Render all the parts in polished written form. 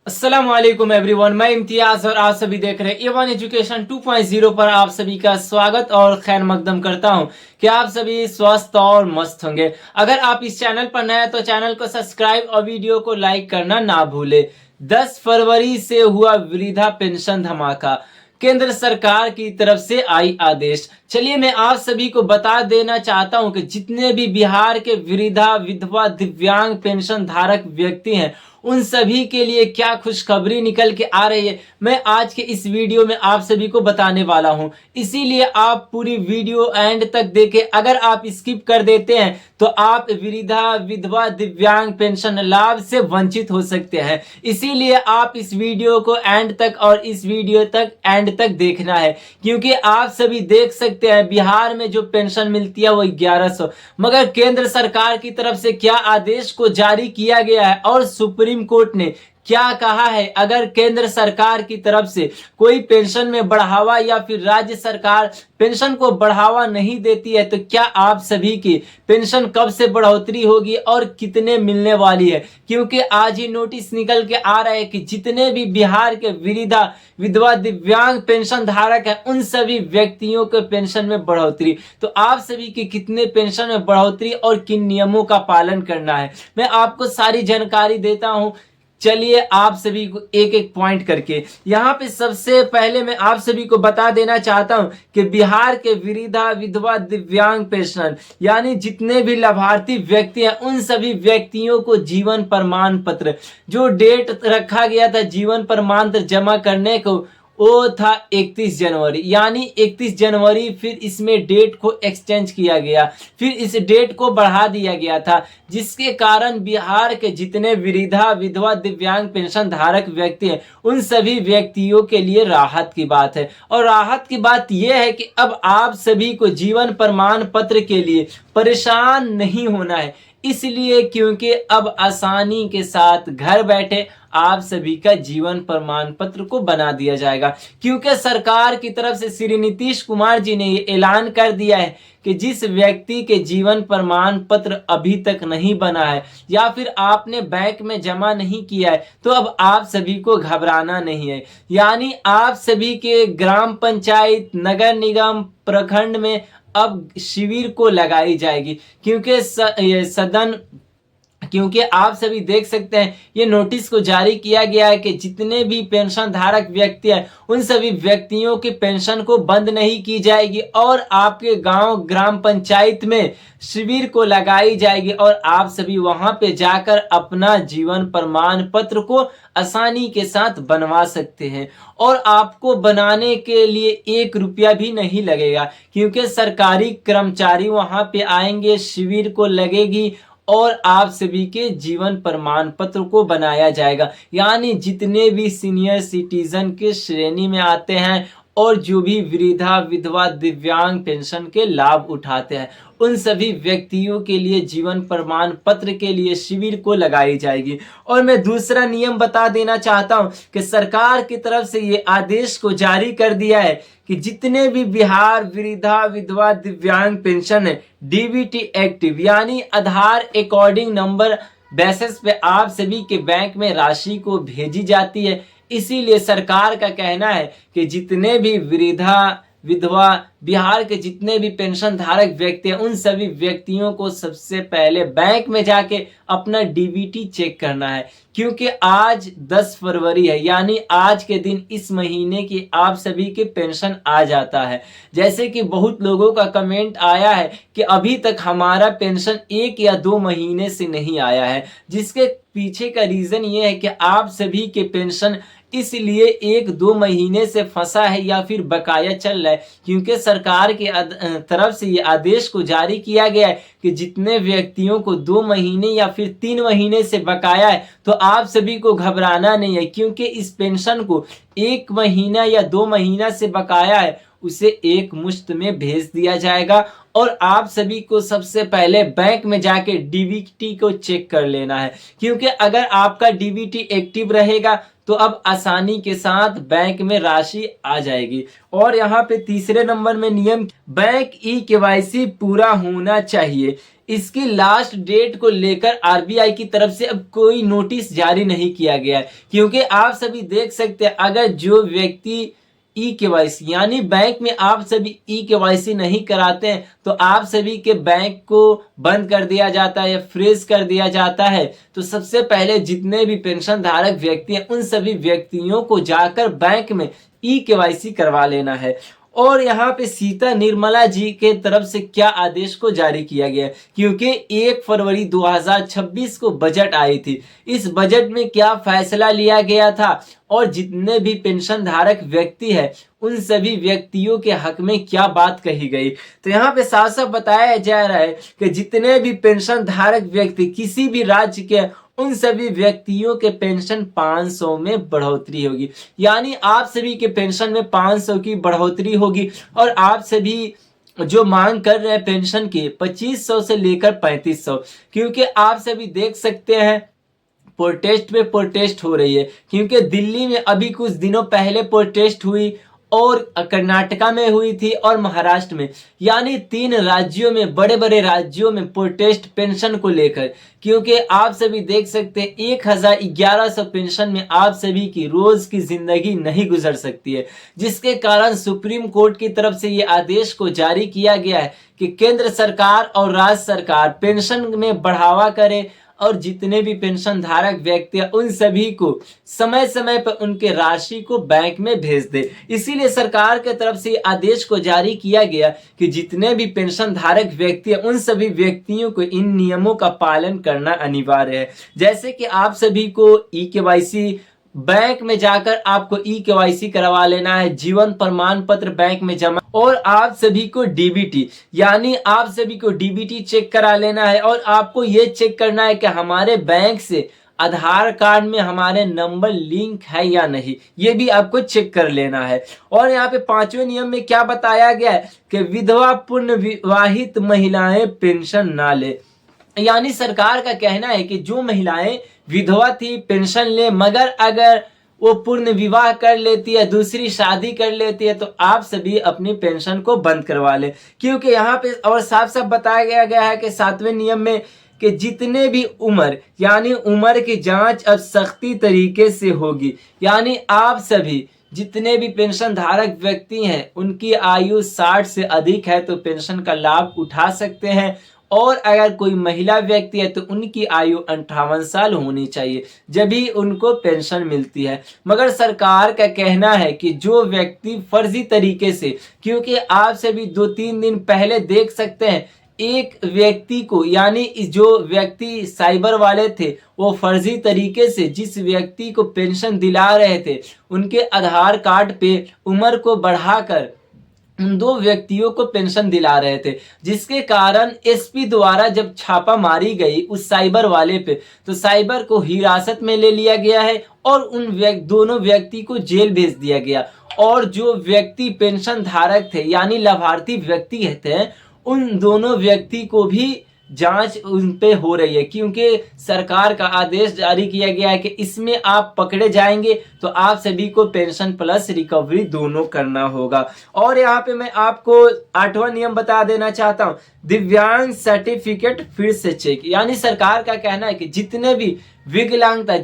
अस्सलाम वालेकुम एवरीवन, मैं इम्तियाज और आप सभी देख रहे हैं ए1 एजुकेशन 2.0 पर आप सभी का स्वागत और खैर मकदम करता हूं कि आप सभी स्वस्थ और मस्त होंगे। अगर आप इस चैनल पर नए हैं तो चैनल को सब्सक्राइब और वीडियो को लाइक करना ना भूले। 10 फरवरी से हुआ वृद्धा पेंशन धमाका, केंद्र सरकार की तरफ से आई आदेश। चलिए मैं आप सभी को बता देना चाहता हूं कि जितने भी बिहार के वृद्धा विधवा दिव्यांग पेंशन धारक व्यक्ति हैं उन सभी के लिए क्या खुशखबरी निकल के आ रही है, मैं आज के इस वीडियो में आप सभी को बताने वाला हूं। इसीलिए आप पूरी वीडियो एंड तक देखें। अगर आप स्किप कर देते हैं तो आप वृद्धा विधवा दिव्यांग पेंशन लाभ से वंचित हो सकते हैं। इसीलिए आप इस वीडियो को एंड तक और इस वीडियो तक एंड तक देखना है, क्योंकि आप सभी देख सकते हैं बिहार में जो पेंशन मिलती है वो 1100, मगर केंद्र सरकार की तरफ से क्या आदेश को जारी किया गया है और सुप्रीम कोर्ट ने क्या कहा है। अगर केंद्र सरकार की तरफ से कोई पेंशन में बढ़ावा या फिर राज्य सरकार पेंशन को बढ़ावा नहीं देती है तो क्या आप सभी की पेंशन कब से बढ़ोतरी होगी और कितने मिलने वाली है, क्योंकि आज ही नोटिस निकल के आ रहा है कि जितने भी बिहार के वृद्धा विधवा दिव्यांग पेंशन धारक हैं उन सभी व्यक्तियों के पेंशन में बढ़ोतरी। तो आप सभी के कितने पेंशन में बढ़ोतरी और किन नियमों का पालन करना है मैं आपको सारी जानकारी देता हूं। चलिए आप सभी को एक एक पॉइंट करके यहाँ पे सबसे पहले मैं आप सभी को बता देना चाहता हूं कि बिहार के वृद्धा विधवा दिव्यांग पेंशन यानी जितने भी लाभार्थी व्यक्ति हैं उन सभी व्यक्तियों को जीवन प्रमाण पत्र, जो डेट रखा गया था जीवन प्रमाण पत्र जमा करने को वो था 31 जनवरी, यानी 31 जनवरी फिर इसमें डेट को एक्सचेंज किया गया, फिर इस डेट को बढ़ा दिया गया था, जिसके कारण बिहार के जितने वृद्धा विधवा दिव्यांग पेंशन धारक व्यक्ति हैं उन सभी व्यक्तियों के लिए राहत की बात है। और राहत की बात यह है कि अब आप सभी को जीवन प्रमाण पत्र के लिए परेशान नहीं होना है, इसलिए क्योंकि अब आसानी के साथ घर बैठे आप सभी का जीवन प्रमाण पत्र को बना दिया जाएगा, क्योंकि सरकार की तरफ से श्री नीतीश कुमार जी ने ये ऐलान कर दिया है कि जिस व्यक्ति के जीवन प्रमाण पत्र अभी तक नहीं बना है या फिर आपने बैंक में जमा नहीं किया है तो अब आप सभी को घबराना नहीं है। यानी आप सभी के ग्राम पंचायत, नगर निगम, प्रखंड में अब शिविर को लगाई जाएगी, क्योंकि आप सभी देख सकते हैं ये नोटिस को जारी किया गया है कि जितने भी पेंशन धारक व्यक्ति हैं उन सभी व्यक्तियों की पेंशन को बंद नहीं की जाएगी और आपके गांव ग्राम पंचायत में शिविर को लगाई जाएगी और आप सभी वहां पे जाकर अपना जीवन प्रमाण पत्र को आसानी के साथ बनवा सकते हैं। और आपको बनाने के लिए 1 रुपया भी नहीं लगेगा, क्योंकि सरकारी कर्मचारी वहां पे आएंगे, शिविर को लगेगी और आप सभी के जीवन प्रमाण पत्र को बनाया जाएगा। यानी जितने भी सीनियर सिटीजन के श्रेणी में आते हैं और जो भी वृद्धा विधवा दिव्यांग पेंशन के लाभ उठाते हैं उन सभी व्यक्तियों के लिए जीवन प्रमाण पत्र के लिए शिविर को लगाई जाएगी। और मैं दूसरा नियम बता देना चाहता हूं कि सरकार की तरफ से ये आदेश को जारी कर दिया है कि जितने भी बिहार वृद्धा विधवा दिव्यांग पेंशन है डीबीटी एक्टिव यानी आधार अकॉर्डिंग नंबर बेसिस पे आप सभी के बैंक में राशि को भेजी जाती है। इसीलिए सरकार का कहना है कि जितने भी वृद्धा विधवा बिहार के जितने भी पेंशन धारक व्यक्ति हैं उन सभी व्यक्तियों को सबसे पहले बैंक में जाके अपना डीबीटी चेक करना है, क्योंकि आज 10 फरवरी है, यानी आज के दिन इस महीने की आप सभी के पेंशन आ जाता है। जैसे कि बहुत लोगों का कमेंट आया है कि अभी तक हमारा पेंशन 1 या 2 महीने से नहीं आया है, जिसके पीछे का रीजन ये है कि आप सभी के पेंशन इसलिए 1-2 महीने से फंसा है या फिर बकाया चल रहा है, क्योंकि सरकार की तरफ से ये आदेश को जारी किया गया है कि जितने व्यक्तियों को 2 महीने या फिर 3 महीने से बकाया है तो आप सभी को घबराना नहीं है, क्योंकि इस पेंशन को 1 महीना या 2 महीना से बकाया है उसे एक मुश्त में भेज दिया जाएगा। और आप सभी को सबसे पहले बैंक में जाके डीबीटी को चेक कर लेना है, क्योंकि अगर आपका डीबीटी एक्टिव रहेगा तो अब आसानी के साथ बैंक में राशि आ जाएगी। और यहाँ पे तीसरे नंबर में नियम बैंक ई केवाईसी पूरा होना चाहिए। इसकी लास्ट डेट को लेकर आरबीआई की तरफ से अब कोई नोटिस जारी नहीं किया गया है, क्योंकि आप सभी देख सकते हैं अगर जो व्यक्ति ई केवाईसी यानी बैंक में आप सभी ई केवाईसी नहीं कराते हैं तो आप सभी के बैंक को बंद कर दिया जाता है या फ्रीज कर दिया जाता है। तो सबसे पहले जितने भी पेंशन धारक व्यक्ति हैं उन सभी व्यक्तियों को जाकर बैंक में ई केवाईसी करवा लेना है। और यहाँ पे सीता निर्मला जी के तरफ से क्या आदेश को जारी किया गया, क्योंकि 1 फरवरी 2026 को बजट आई थी। इस बजट में क्या फैसला लिया गया था और जितने भी पेंशन धारक व्यक्ति है उन सभी व्यक्तियों के हक में क्या बात कही गई। तो यहाँ पे साफ साफ बताया जा रहा है कि जितने भी पेंशन धारक व्यक्ति किसी भी राज्य के उन सभी व्यक्तियों के पेंशन 500 में बढ़ोतरी होगी, यानी आप सभी के पेंशन में 500 की बढ़ोतरी होगी। और आप सभी जो मांग कर रहे हैं पेंशन की 2500 से लेकर 3500, क्योंकि आप सभी देख सकते हैं प्रोटेस्ट पे प्रोटेस्ट हो रही है, क्योंकि दिल्ली में अभी कुछ दिनों पहले प्रोटेस्ट हुई और कर्नाटका में हुई थी और महाराष्ट्र में, यानी 3 राज्यों में बड़े बड़े राज्यों में प्रोटेस्ट पेंशन को लेकर। क्योंकि आप सभी देख सकते हैं 1100 पेंशन में आप सभी की रोज की जिंदगी नहीं गुजर सकती है, जिसके कारण सुप्रीम कोर्ट की तरफ से ये आदेश को जारी किया गया है कि केंद्र सरकार और राज्य सरकार पेंशन में बढ़ावा करे और जितने भी पेंशन धारक व्यक्ति हैं उन सभी को समय समय पर उनके राशि को बैंक में भेज दे। इसीलिए सरकार के तरफ से आदेश को जारी किया गया कि जितने भी पेंशन धारक व्यक्ति हैं उन सभी व्यक्तियों को इन नियमों का पालन करना अनिवार्य है। जैसे कि आप सभी को ई केवाईसी बैंक में जाकर आपको ई केवाईसी करवा लेना है, जीवन प्रमाण पत्र बैंक में जमा, और आप सभी को डीबीटी यानी आप सभी को डीबीटी चेक करा लेना है। और आपको ये चेक करना है कि हमारे बैंक से आधार कार्ड में हमारे नंबर लिंक है या नहीं, ये भी आपको चेक कर लेना है। और यहाँ पे 5वें नियम में क्या बताया गया है कि विधवा पूर्ण विवाहित महिलाएं पेंशन ना ले, यानी सरकार का कहना है कि जो महिलाएं विधवा थी पेंशन ले, मगर अगर वो पूर्ण विवाह कर लेती है, दूसरी शादी कर लेती है, तो आप सभी अपनी पेंशन को बंद करवा ले। क्योंकि यहाँ पे और साफ साफ बताया गया है कि 7वें नियम में कि जितने भी उम्र यानी उम्र की जांच अब सख्ती तरीके से होगी, यानी आप सभी जितने भी पेंशन धारक व्यक्ति हैं उनकी आयु 60 से अधिक है तो पेंशन का लाभ उठा सकते हैं। और अगर कोई महिला व्यक्ति है तो उनकी आयु 58 साल होनी चाहिए जब भी उनको पेंशन मिलती है। मगर सरकार का कहना है कि जो व्यक्ति फर्जी तरीके से, क्योंकि आप सभी 2-3 दिन पहले देख सकते हैं एक व्यक्ति को, यानी जो व्यक्ति साइबर वाले थे वो फर्जी तरीके से जिस व्यक्ति को पेंशन दिला रहे थे उनके आधार कार्ड पे उम्र को बढ़ाकर उन 2 व्यक्तियों को पेंशन दिला रहे थे, जिसके कारण एसपी द्वारा जब छापा मारी गई उस साइबर वाले पे तो साइबर को हिरासत में ले लिया गया है और उन दोनों व्यक्ति को जेल भेज दिया गया। और जो व्यक्ति पेंशन धारक थे यानी लाभार्थी व्यक्ति थे उन दोनों व्यक्ति को भी जांच उन पे हो रही है, क्योंकि सरकार का आदेश जारी किया गया है कि इसमें आप पकड़े जाएंगे तो आप सभी को पेंशन प्लस रिकवरी दोनों करना होगा। और यहाँ पे मैं आपको 8वां नियम बता देना चाहता हूँ, दिव्यांग सर्टिफिकेट फिर से चेक, यानी सरकार का कहना है कि जितने भी विकलांगता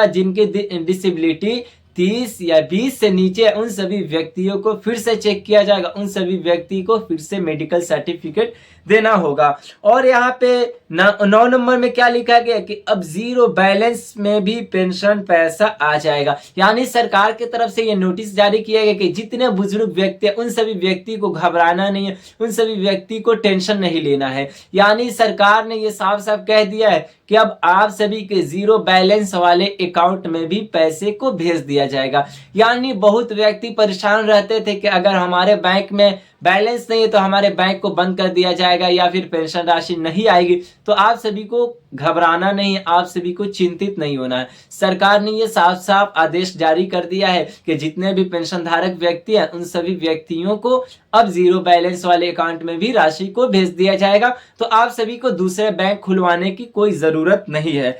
जिनकी डिसेबिलिटी 30 या 20 से नीचे उन सभी व्यक्तियों को फिर से चेक किया जाएगा, उन सभी व्यक्ति को फिर से मेडिकल सर्टिफिकेट देना होगा। और यहाँ पे 9 नंबर में क्या लिखा गया कि अब 0 बैलेंस में भी पेंशन पैसा आ जाएगा, यानी सरकार की तरफ से ये नोटिस जारी किया गया कि जितने बुजुर्ग व्यक्ति हैं उन सभी व्यक्ति को घबराना नहीं है, उन सभी व्यक्ति को टेंशन नहीं लेना है। यानी सरकार ने ये साफ साफ कह दिया है कि अब आप सभी के 0 बैलेंस वाले अकाउंट में भी पैसे को भेज दिया जाएगा। यानी बहुत व्यक्ति परेशान रहते थे कि अगर हमारे बैंक में बैलेंस नहीं है तो हमारे बैंक को बंद कर दिया जाएगा या फिर पेंशन राशि नहीं आएगी। तो आप सभी को घबराना नहीं है, आप सभी को चिंतित नहीं होना है। सरकार ने ये साफ साफ आदेश जारी कर दिया है कि जितने भी पेंशन धारक व्यक्ति हैं उन सभी व्यक्तियों को अब 0 बैलेंस वाले अकाउंट में भी राशि को भेज दिया जाएगा। तो आप सभी को दूसरे बैंक खुलवाने की कोई जरूरत नहीं है।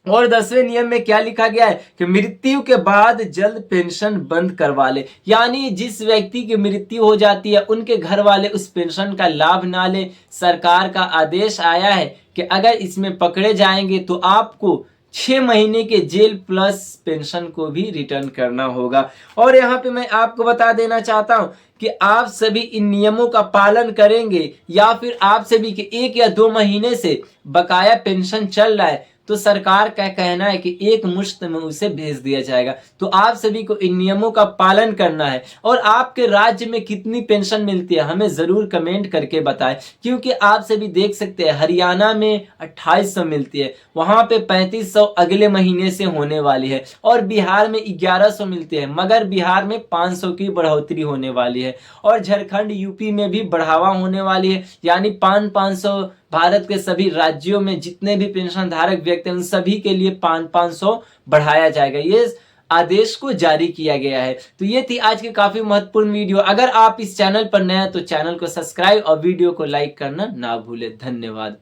और 10वें नियम में क्या लिखा गया है कि मृत्यु के बाद जल्द पेंशन बंद करवा ले। यानी जिस व्यक्ति की मृत्यु हो जाती है उनके घर वाले उस पेंशन का लाभ ना ले। सरकार का आदेश आया है कि अगर इसमें पकड़े जाएंगे तो आपको 6 महीने के जेल प्लस पेंशन को भी रिटर्न करना होगा। और यहाँ पे मैं आपको बता देना चाहता हूँ कि आप सभी इन नियमों का पालन करेंगे या फिर आप सभी के 1 या 2 महीने से बकाया पेंशन चल रहा है तो सरकार का कहना है कि एक मुश्त में उसे भेज दिया जाएगा। तो आप सभी को इन नियमों का पालन करना है। और आपके राज्य में कितनी पेंशन मिलती है हमें जरूर कमेंट करके बताएं, क्योंकि आप सभी देख सकते हैं हरियाणा में 2800 मिलती है, वहां पे 3500 अगले महीने से होने वाली है, और बिहार में 1100 मिलती है, मगर बिहार में 500 की बढ़ोतरी होने वाली है। और झारखंड यूपी में भी बढ़ावा होने वाली है, यानी 500 भारत के सभी राज्यों में जितने भी पेंशन धारक व्यक्ति हैं उन सभी के लिए 500 बढ़ाया जाएगा। ये आदेश को जारी किया गया है। तो ये थी आज की काफी महत्वपूर्ण वीडियो। अगर आप इस चैनल पर नए हैं तो चैनल को सब्सक्राइब और वीडियो को लाइक करना ना भूलें। धन्यवाद।